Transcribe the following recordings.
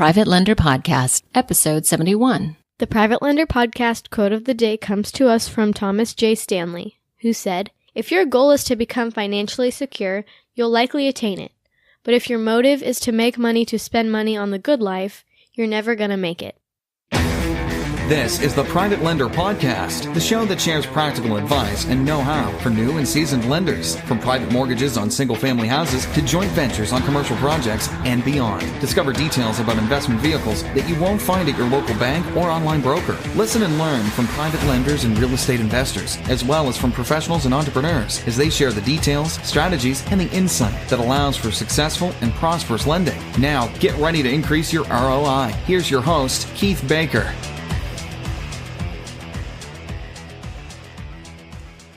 Private Lender Podcast, Episode 71. The Private Lender Podcast quote of the day comes to us from Thomas J. Stanley, who said, "If your goal is to become financially secure, you'll likely attain it. But if your motive is to make money to spend money on the good life, you're never going to make it." This is the Private Lender Podcast, the show that shares practical advice and know-how for new and seasoned lenders, from private mortgages on single-family houses to joint ventures on commercial projects and beyond. Discover details about investment vehicles that you won't find at your local bank or online broker. Listen and learn from private lenders and real estate investors, as well as from professionals and entrepreneurs, as they share the details, strategies, and the insight that allows for successful and prosperous lending. Now, get ready to increase your ROI. Here's your host, Keith Baker.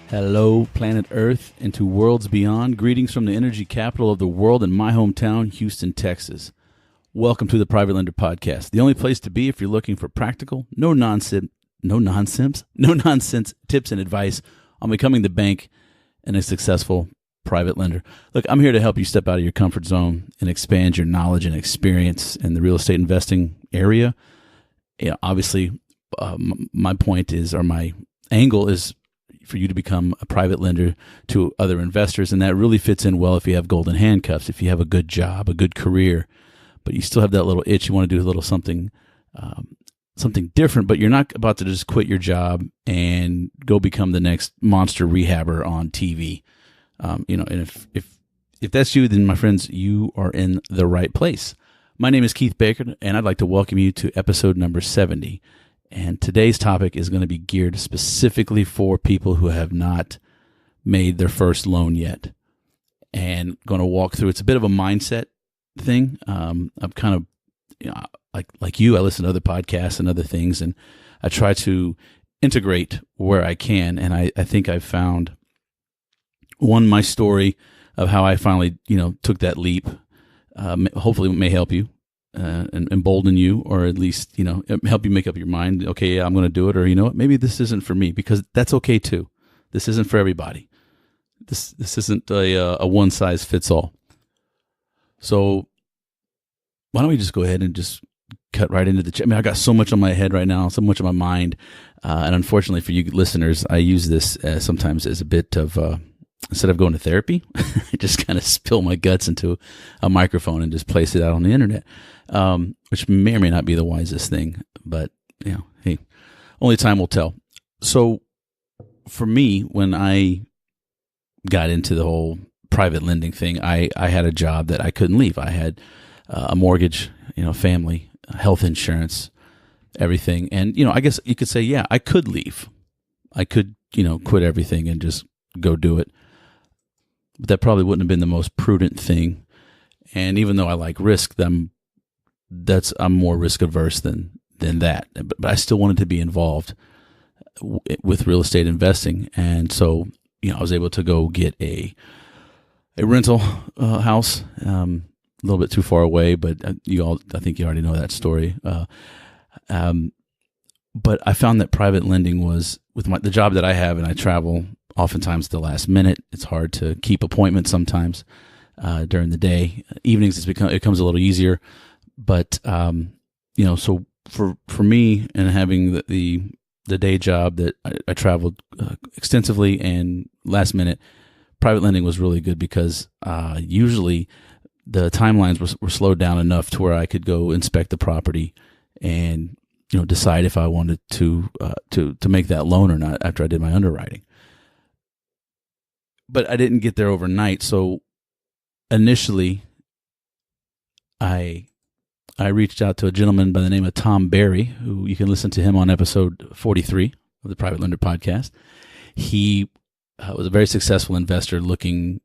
Hello, planet Earth, and to worlds beyond. Greetings from the energy capital of the world in my hometown, Houston, Texas. Welcome to the Private Lender Podcast, the only place to be if you're looking for practical, no nonsense tips and advice on becoming the bank and a successful private lender. Look, I'm here to help you step out of your comfort zone and expand your knowledge and experience in the real estate investing area. Obviously, my point is, or my angle is, for you to become a private lender to other investors, and that really fits in well if you have golden handcuffs, if you have a good job, a good career, but you still have that little itch, you want to do a little something different, but you're not about to just quit your job and go become the next monster rehabber on TV. And if that's you, then my friends, you are in the right place. My name is Keith Baker, and I'd like to welcome you to episode number 70. And today's topic is going to be geared specifically for people who have not made their first loan yet. And going to walk through, it's a bit of a mindset thing. I'm kind of, like you, I listen to other podcasts and other things, and I try to integrate where I can. And I think I've found, my story of how I finally, took that leap, hopefully it may help you. And embolden you, or at least, help you make up your mind. Okay, yeah, I'm going to do it. Or, maybe this isn't for me, because that's okay too. This isn't for everybody. This isn't a one size fits all. So why don't we just go ahead and just cut right into the chat? I mean, I got so much on my head right now, so much on my mind. And unfortunately for you listeners, I use this sometimes as a bit of, instead of going to therapy, I just kind of spill my guts into a microphone and just place it out on the internet, which may or may not be the wisest thing. But, hey, only time will tell. So for me, when I got into the whole private lending thing, I had a job that I couldn't leave. I had a mortgage, family, health insurance, everything. And, I guess you could say, yeah, I could leave. I could, quit everything and just go do it. But that probably wouldn't have been the most prudent thing. And even though I like risk, I'm more risk averse than that. But I still wanted to be involved with real estate investing. And so, I was able to go get a rental house, a little bit too far away, but I think you already know that story. But I found that private lending was, with the job that I have, and I travel oftentimes at the last minute. It's hard to keep appointments sometimes during the day. Evenings it becomes a little easier, but so for me, and having the day job that I traveled extensively and last minute, private lending was really good, because usually the timelines were slowed down enough to where I could go inspect the property and decide if I wanted to make that loan or not after I did my underwriting. But I didn't get there overnight. So initially, I reached out to a gentleman by the name of Tom Berry, who you can listen to him on episode 43 of the Private Lender Podcast. He was a very successful investor looking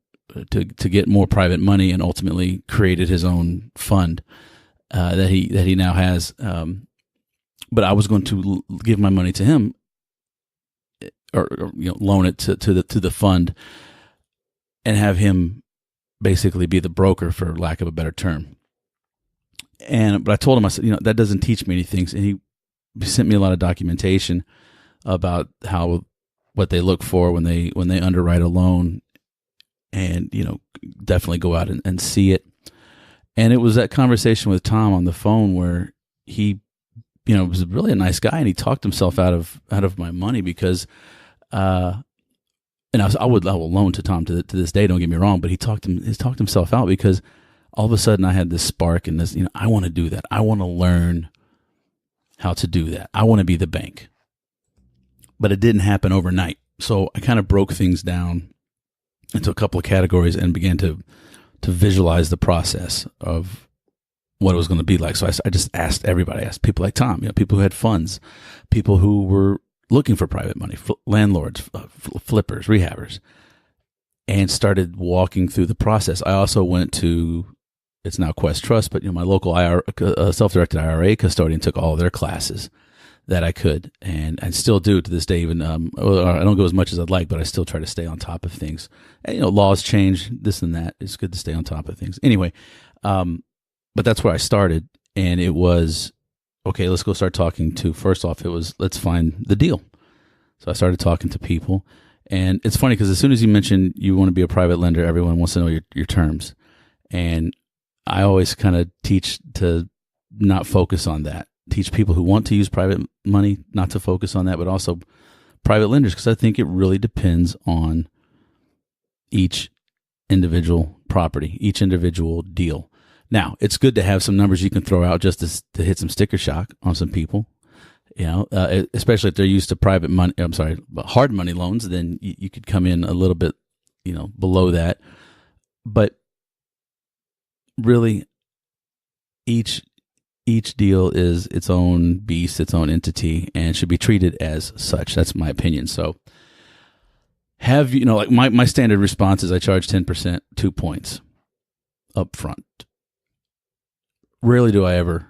to get more private money, and ultimately created his own fund that he now has. But I was going to give my money to him, or loan it to the fund, and have him basically be the broker, for lack of a better term. But I told him, I said, that doesn't teach me anything. And he sent me a lot of documentation about what they look for when they underwrite a loan, and definitely go out and see it. And it was that conversation with Tom on the phone where he, was really a nice guy, and he talked himself out of my money because, and I will loan to Tom to this day. Don't get me wrong, but he talked himself out because all of a sudden I had this spark and this, I want to do that. I want to learn how to do that. I want to be the bank, but it didn't happen overnight. So I kind of broke things down into a couple of categories and began to visualize the process of what it was going to be like. So I just asked everybody. I asked people like Tom, people who had funds, people who were looking for private money, landlords, flippers, rehabbers, and started walking through the process. I also went to, it's now Quest Trust, but my local self-directed IRA custodian took all of their classes that I could, and I still do to this day. Even I don't go as much as I'd like, but I still try to stay on top of things. And, laws change, this and that. It's good to stay on top of things. Anyway, but that's where I started, and it was, okay, let's go start talking to, first off, it was, let's find the deal. So I started talking to people, and it's funny because as soon as you mention you want to be a private lender, everyone wants to know your terms. And I always kind of teach to not focus on that. Teach people who want to use private money not to focus on that, but also private lenders, because I think it really depends on each individual property, each individual deal. Now, it's good to have some numbers you can throw out just to hit some sticker shock on some people, especially if they're used to hard money loans, then you could come in a little bit, below that. But really, each deal is its own beast, its own entity, and should be treated as such. That's my opinion. So like my standard response is I charge 10%, 2 points up front. Rarely do I ever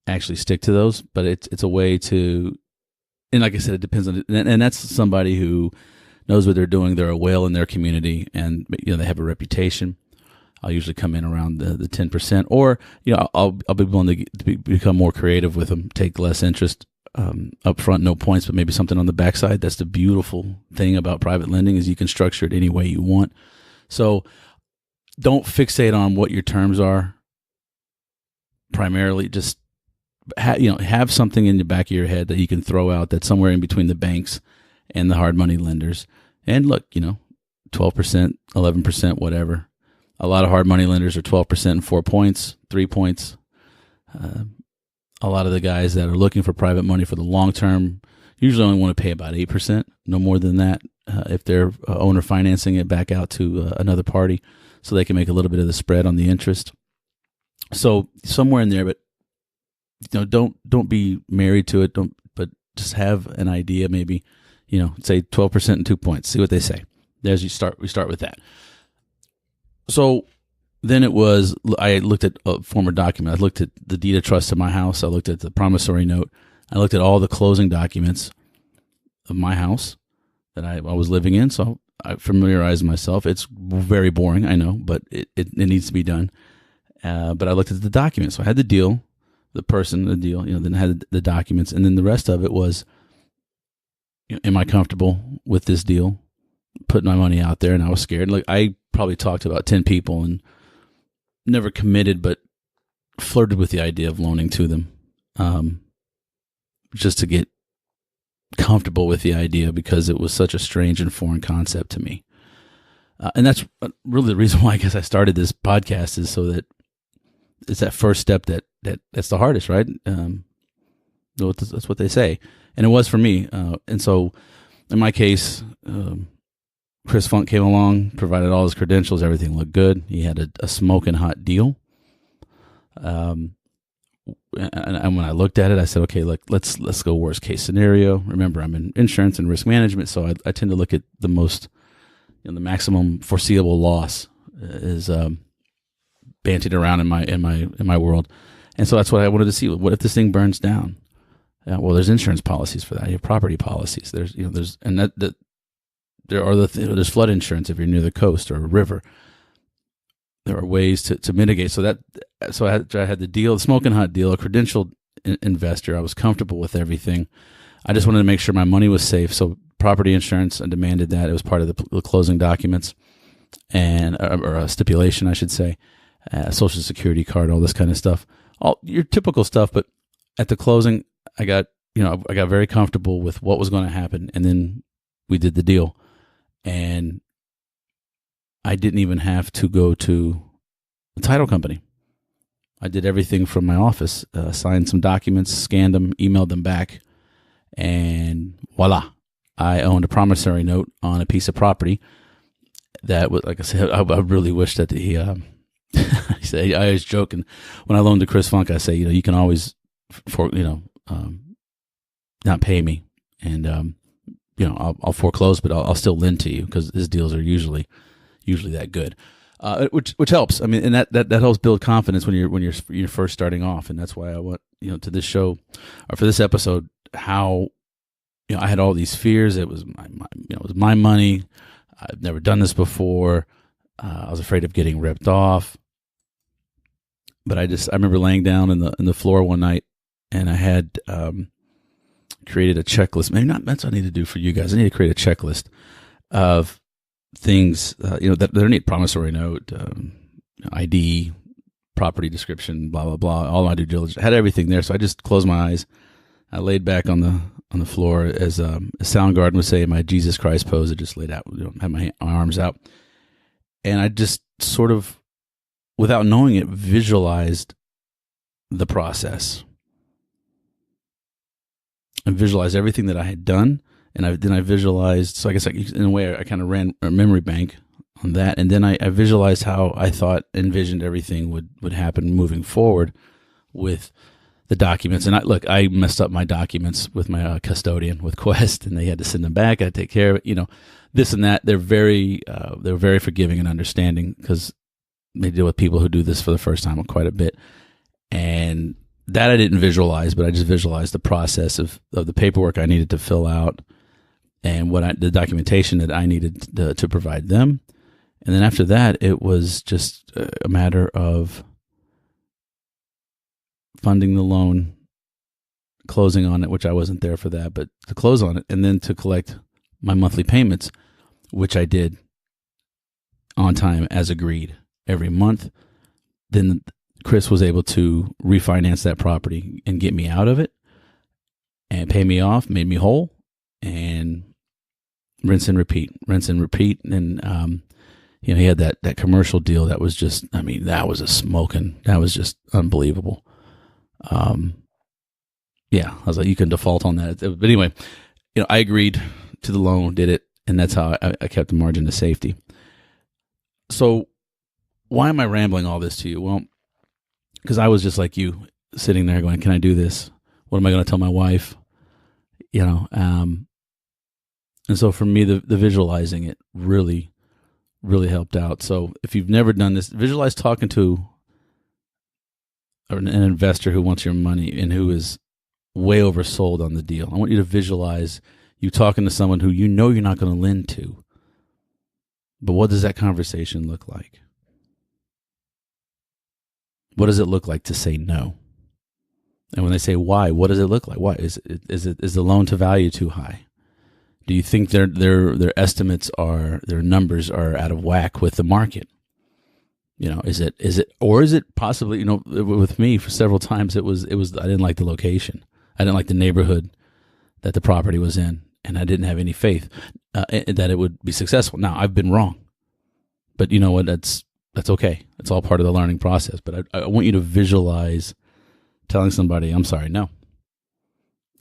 actually stick to those, but it's a way to, and like I said, it depends on, and that's somebody who knows what they're doing. They're a whale in their community, and they have a reputation. I'll usually come in around the 10%, or I'll be willing to become more creative with them, take less interest up front, no points, but maybe something on the backside. That's the beautiful thing about private lending is you can structure it any way you want. So don't fixate on what your terms are. Primarily, just have something in the back of your head that you can throw out that's somewhere in between the banks and the hard money lenders. And look, 12%, 11%, whatever. A lot of hard money lenders are 12% and 4 points, 3 points. A lot of the guys that are looking for private money for the long term usually only want to pay about 8%, no more than that, if they're owner financing it back out to another party, so they can make a little bit of the spread on the interest. So somewhere in there, but don't be married to it. But just have an idea. Maybe say 12% and 2 points. See what they say. We start with that. So then I looked at a former document. I looked at the deed of trust to my house. I looked at the promissory note. I looked at all the closing documents of my house that I was living in. So I familiarized myself. It's very boring, I know, but it needs to be done. But I looked at the documents. So I had the deal, the person, the deal, then I had the documents. And then the rest of it was, am I comfortable with this deal? Putting my money out there, and I was scared. Like I probably talked to about 10 people and never committed, but flirted with the idea of loaning to them, just to get comfortable with the idea because it was such a strange and foreign concept to me. And that's really the reason why I guess I started this podcast, is so that it's that first step that's the hardest, right? That's what they say, and it was for me. And so, in my case, Chris Funk came along, provided all his credentials, everything looked good. He had a smoking hot deal. And when I looked at it, I said, okay, let's go worst case scenario. Remember, I'm in insurance and risk management, so I tend to look at the most, the maximum foreseeable loss is bantied around in my world. And so that's what I wanted to see. What if this thing burns down? Well, there's insurance policies for that. You have property policies. There's there's flood insurance if you're near the coast or a river. There are ways to mitigate. So I had the deal, the smoking hot deal, a credentialed investor. I was comfortable with everything. I just wanted to make sure my money was safe. So property insurance, I demanded that. It was part of the closing documents, or a stipulation, I should say. Social Security card, all this kind of stuff, all your typical stuff. But at the closing, I got very comfortable with what was going to happen, and then we did the deal, and I didn't even have to go to the title company. I did everything from my office, signed some documents, scanned them, emailed them back, and voila. I owned a promissory note on a piece of property that was, like I said, I really wish that he, I was joking. When I loaned to Chris Funk, I say, you can always, not pay me, and, I'll foreclose, but I'll still lend to you because his deals are usually that good. Which helps. I mean, and that helps build confidence when you're first starting off, and that's why I want to this show or for this episode how I had all these fears. It was it was my money. I've never done this before. I was afraid of getting ripped off. But I remember laying down in the floor one night, and I had created a checklist. Maybe not. That's what I need to do for you guys. I need to create a checklist of things, that they need: promissory note, ID, property description, blah, blah, blah, all my due diligence. I had everything there. So I just closed my eyes. I laid back on the floor as Soundgarden would say, my Jesus Christ pose. I just laid out, had my arms out. And I just sort of, without knowing it, visualized the process. And visualized everything that I had done. And then I visualized, so I guess in a way I kind of ran a memory bank on that. And then I visualized how I envisioned everything would happen moving forward with the documents. And I messed up my documents with my custodian with Quest, and they had to send them back. I had to take care of it, this and that. They're very forgiving and understanding because they deal with people who do this for the first time quite a bit. And that I didn't visualize, but I just visualized the process of the paperwork I needed to fill out, and the documentation that I needed to provide them. And then after that, it was just a matter of funding the loan, closing on it, which I wasn't there for that, but to close on it, and then to collect my monthly payments, which I did on time as agreed every month. Then Chris was able to refinance that property and get me out of it and pay me off, made me whole, and rinse and repeat. And, he had that commercial deal that was just, that was just unbelievable. I was like, you can default on that. But anyway, I agreed to the loan, did it, and that's how I kept the margin of safety. So why am I rambling all this to you? Well, because I was just like you, sitting there going, can I do this? What am I going to tell my wife? And so for me, the visualizing it really, really helped out. So if you've never done this, visualize talking to an investor who wants your money and who is way oversold on the deal. I want you to visualize you talking to someone who you're not going to lend to. But what does that conversation look like? What does it look like to say no? And when they say why, what does it look like? Why is the loan to value too high? Do you think their estimates their numbers are out of whack with the market? Is it possibly, with me for several times it was I didn't like the location. I didn't like the neighborhood that the property was in, and I didn't have any faith that it would be successful. Now, I've been wrong, but you know what? That's okay. It's all part of the learning process. But I want you to visualize telling somebody, I'm sorry, no.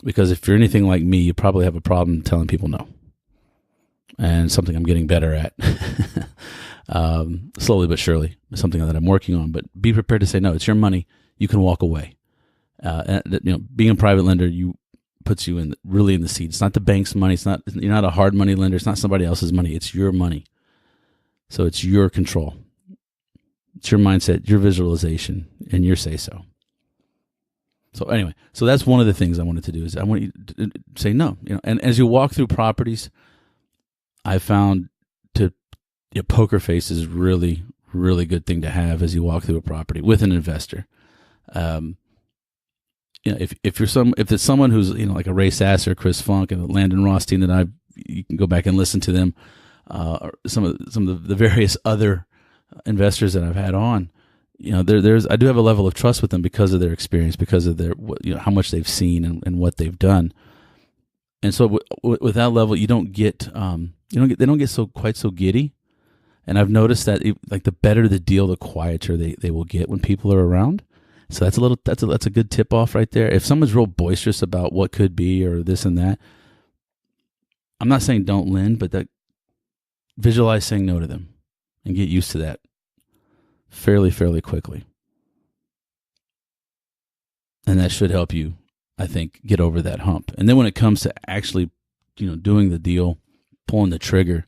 Because if you're anything like me, you probably have a problem telling people no. And something I'm getting better at. Slowly but surely. It's something that I'm working on. But be prepared to say no. It's your money. You can walk away. Being a private lender, puts you really in the seat. It's not the bank's money. You're not a hard money lender. It's not somebody else's money. It's your money. So it's your control. It's your mindset, your visualization, and your say-so. So anyway, that's one of the things I wanted to do is I want you to say no. And as you walk through properties, I found poker face is really, really good thing to have as you walk through a property with an investor. If it's someone who's like a Ray Sasser, Chris Funk, and Landon Rothstein, you can go back and listen to them. Or some of the various other investors that I've had on. I do have a level of trust with them because of their experience, because of their how much they've seen and what they've done. And so with that level, they don't get quite so giddy. And I've noticed that like the better the deal, the quieter they will get when people are around. So that's a good tip off right there. If someone's real boisterous about what could be or this and that, I'm not saying don't lend, but that visualize saying no to them and get used to that fairly quickly. And that should help you, I think, get over that hump. And then when it comes to actually, doing the deal, pulling the trigger,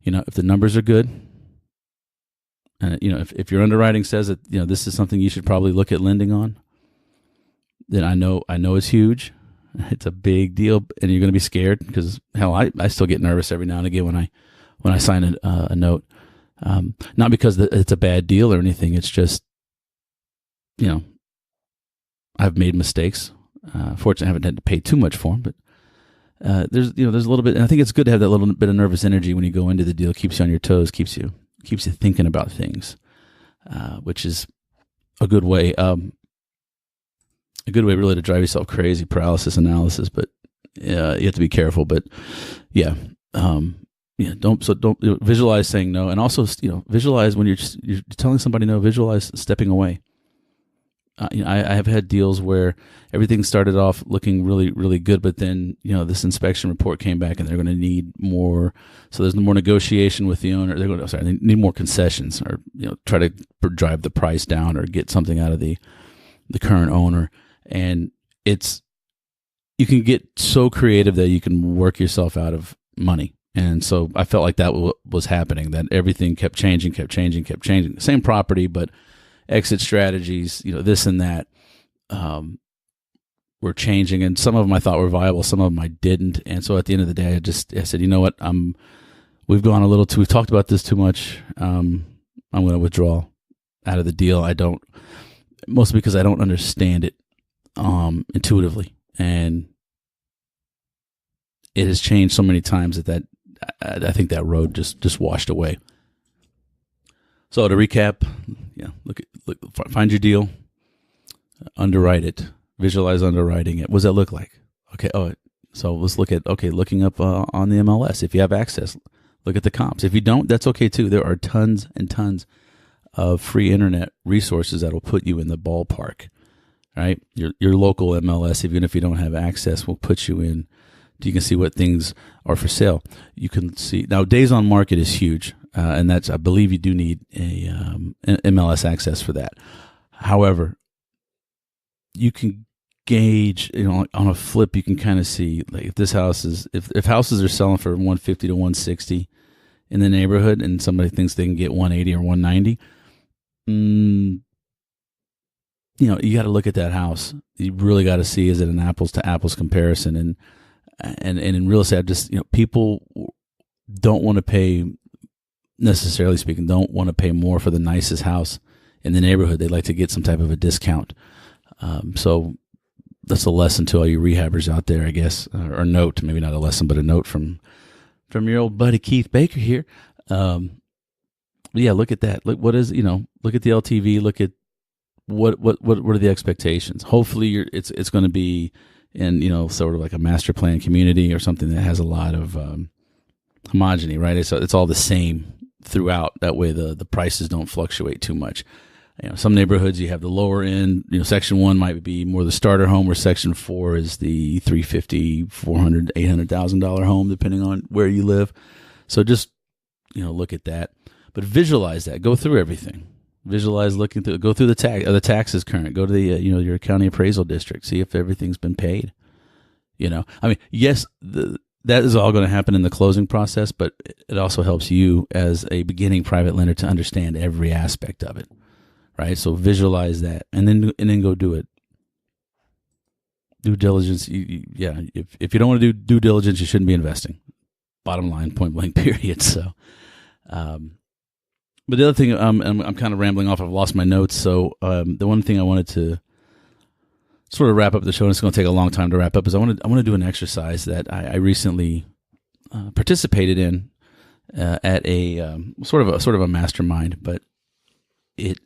if the numbers are good, and if your underwriting says that this is something you should probably look at lending on, then I know it's huge. It's a big deal, and you're going to be scared because hell, I still get nervous every now and again when I sign a note. Not because it's a bad deal or anything. It's just, I've made mistakes. Fortunately, I haven't had to pay too much for them, but there's a little bit, and I think it's good to have that little bit of nervous energy when you go into the deal. It keeps you on your toes, keeps you thinking about things, which is a good way. A good way really to drive yourself crazy, paralysis analysis, but you have to be careful. But don't visualize saying no, and also visualize when you're telling somebody no. Visualize stepping away. I have had deals where everything started off looking really, really good, but then this inspection report came back and they're going to need more. So there's more negotiation with the owner. They need more concessions, or try to drive the price down or get something out of the current owner. And you can get so creative that you can work yourself out of money. And so I felt like that was happening, that everything kept changing. Same property, but exit strategies, this and that, were changing. And some of them I thought were viable, some of them I didn't. And so at the end of the day, I said, you know what? We've talked about this too much. I'm going to withdraw out of the deal. Mostly because I don't understand it intuitively, and it has changed so many times that I think that road just washed away. So to recap, find your deal, underwrite it, visualize underwriting it. What does that look like? Okay. So let's look at looking up on the MLS. If you have access, look at the comps. If you don't, that's okay too. There are tons and tons of free internet resources that will put you in the ballpark. Right, your local MLS, even if you don't have access, will put you in. You can see what things are for sale. You can see now. Days on market is huge, and I believe you do need an MLS access for that. However, you can gauge, on a flip, you can kind of see like if this house is if houses are selling for 150 to 160 in the neighborhood, and somebody thinks they can get 180 or 190. You got to look at that house. You really got to see, is it an apples to apples comparison? And in real estate, people don't want to pay, necessarily speaking, don't want to pay more for the nicest house in the neighborhood. They like to get some type of a discount. So that's a lesson to all you rehabbers out there, I guess, or note, maybe not a lesson, but a note from your old buddy Keith Baker here. Yeah, look at that. Look at the LTV. Look at what are the expectations? Hopefully it's going to be in, sort of like a master plan community or something that has a lot of homogeny, right? It's all the same throughout. That way the prices don't fluctuate too much. Some neighborhoods you have the lower end, section 1 might be more the starter home, where section 4 is the $350,000, $400,000, $800,000 home, depending on where you live. So just, look at that, but visualize that, go through everything. Visualize go through the taxes current, go to the, your county appraisal district, see if everything's been paid. Yes, that is all going to happen in the closing process, but it also helps you as a beginning private lender to understand every aspect of it, right? So visualize that, and then go do it. Due diligence, if you don't want to do due diligence, you shouldn't be investing. Bottom line, point blank, period. So, but the other thing, I'm kind of rambling off. I've lost my notes. So the one thing I wanted to sort of wrap up the show, and it's going to take a long time to wrap up, is I want to do an exercise that I recently participated in at a sort of a mastermind. But it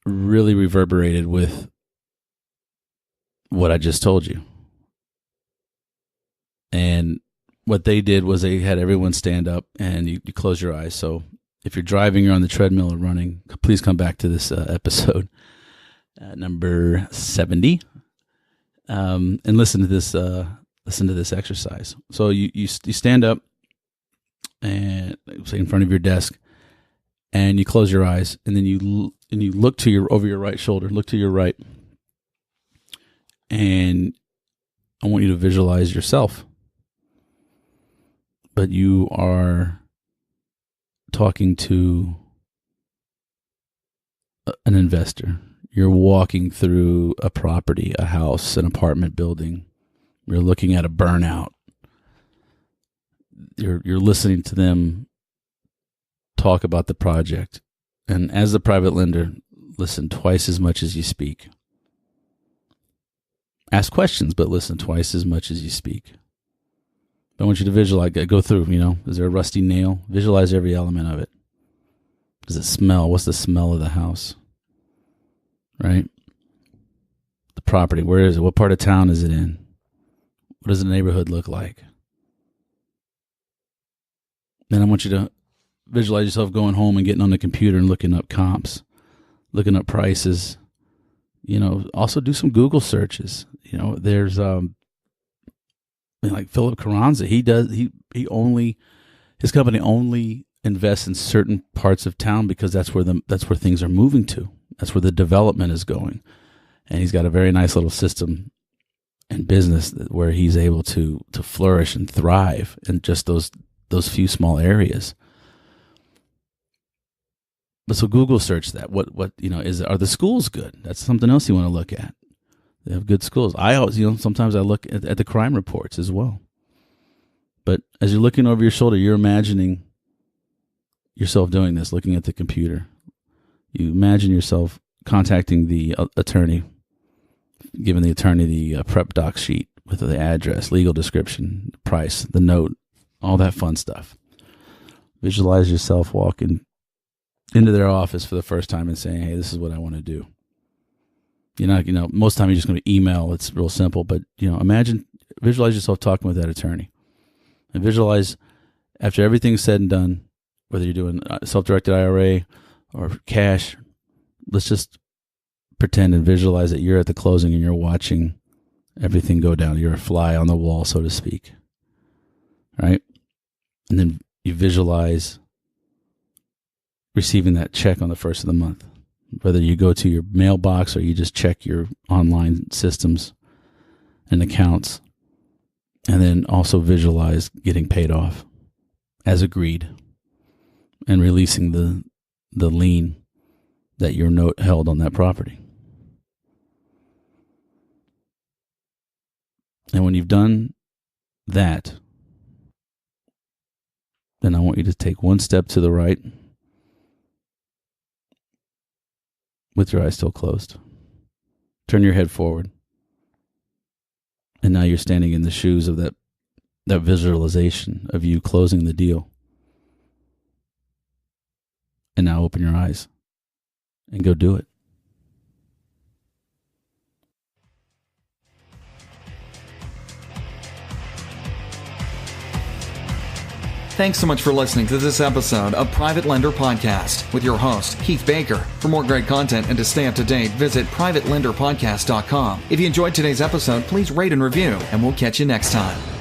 really reverberated with what I just told you. And what they did was they had everyone stand up and you close your eyes. So if you're driving, you're on the treadmill or running, please come back to this episode, number 70, and listen to this exercise. So you stand up and say in front of your desk, and you close your eyes, and then you look to over your right shoulder, look to your right, and I want you to visualize yourself. But you are talking to an investor. You're walking through a property, a house, an apartment building. You're looking at a burnout. You're listening to them talk about the project. And as the private lender, listen twice as much as you speak. Ask questions, but listen twice as much as you speak. I want you to visualize, go through, is there a rusty nail? Visualize every element of it. Does it smell? What's the smell of the house? Right? The property, where is it? What part of town is it in? What does the neighborhood look like? Then I want you to visualize yourself going home and getting on the computer and looking up comps, looking up prices. Also do some Google searches. There's like Philip Carranza, his company only invests in certain parts of town because that's where things are moving to. That's where the development is going. And he's got a very nice little system and business where he's able to flourish and thrive in just those few small areas. But so Google search that. Are the schools good? That's something else you want to look at. They have good schools. I always, sometimes I look at the crime reports as well. But as you're looking over your shoulder, you're imagining yourself doing this, looking at the computer. You imagine yourself contacting the attorney, giving the attorney the prep doc sheet with the address, legal description, price, the note, all that fun stuff. Visualize yourself walking into their office for the first time and saying, hey, this is what I want to do. Most of the time you're just going to email. It's real simple, but, visualize yourself talking with that attorney. And visualize after everything's said and done, whether you're doing self-directed IRA or cash, let's just pretend and visualize that you're at the closing and you're watching everything go down. You're a fly on the wall, so to speak. Right? And then you visualize receiving that check on the first of the month. Whether you go to your mailbox or you just check your online systems and accounts, and then also visualize getting paid off as agreed and releasing the lien that your note held on that property. And when you've done that, then I want you to take one step to the right with your eyes still closed. Turn your head forward. And now you're standing in the shoes of that visualization of you closing the deal. And now open your eyes and go do it. Thanks so much for listening to this episode of Private Lender Podcast with your host, Keith Baker. For more great content and to stay up to date, visit privatelenderpodcast.com. If you enjoyed today's episode, please rate and review, and we'll catch you next time.